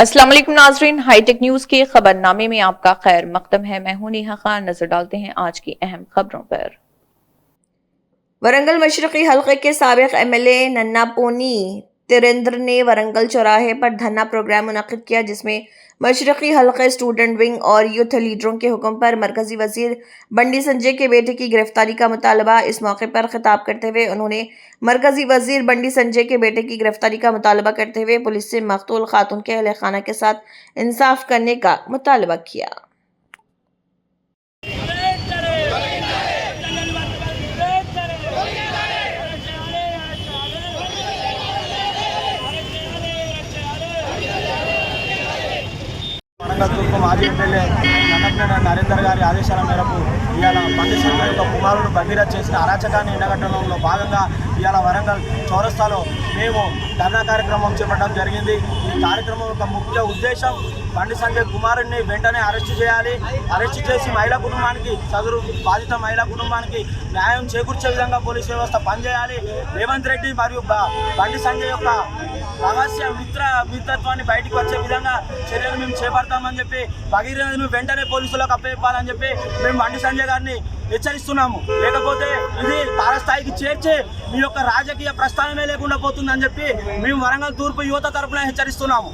अस्सलाम वालेकुम नाजरीन, हाईटेक न्यूज के खबरनामे में आपका खैर मकदम है। मैं हूं नेहा खान। नजर डालते हैं आज की अहम खबरों पर। वरंगल मशरकी हलके के साबिक एमएलए नन्ना पोनी तिरेंद्र ने वरंगल चौराहे पर धरना प्रोग्राम मुनक्किद किया, जिसमें मशरकी हलके स्टूडेंट विंग और यूथ लीडरों के हुक्म पर मरकजी वजीर बंडी संजय के बेटे की गिरफ्तारी का मुतालबा। इस मौके पर खिताब करते हुए उन्होंने मरकजी वजीर बंडी संजय के बेटे की गिरफ्तारी का मुतालबा करते हुए पुलिस से मकतूल खातून के अहले खाना के साथ इंसाफ करने का मुतालबा किया। వరంగల్ తూర్పు మాజీ ఎమ్మెల్యే నన్నపనేని నరేందర్ గారి ఆదేశాల మేరకు ఇవాళ బండి సంజయ్ యొక్క కుమారుడు భగీరథ్ చేసిన అరాచకాన్ని ఎండగట్టడంలో భాగంగా ఇవాళ వరంగల్ చౌరస్తాలో మేము ధర్నా కార్యక్రమం చేపట్టడం జరిగింది। ఈ కార్యక్రమం యొక్క ముఖ్య ఉద్దేశం బండి సంజయ్ కుమారుడిని వెంటనే అరెస్టు చేయాలి, అరెస్టు చేసి మహిళా కుటుంబానికి, సదరు బాధిత మహిళా కుటుంబానికి న్యాయం చేకూర్చే విధంగా పోలీస్ వ్యవస్థ పనిచేయాలి। రేవంత్ రెడ్డి మరియు బండి సంజయ్ యొక్క రహస్య మిత్రత్వాన్ని బయటకు వచ్చే విధంగా చర్యలు మేము చేపడతామని చెప్పి, భగీరథను వెంటనే పోలీసులకు అప్పచెప్పాలని చెప్పి మేము బండి సంజయ్ గారిని హెచ్చరిస్తున్నాము। లేకపోతే ఇది తారస్థాయికి చేర్చి మీ యొక్క రాజకీయ ప్రస్థానమే లేకుండా పోతుందని చెప్పి మేము వరంగల్ తూర్పు యువత తరపున హెచ్చరిస్తున్నాము।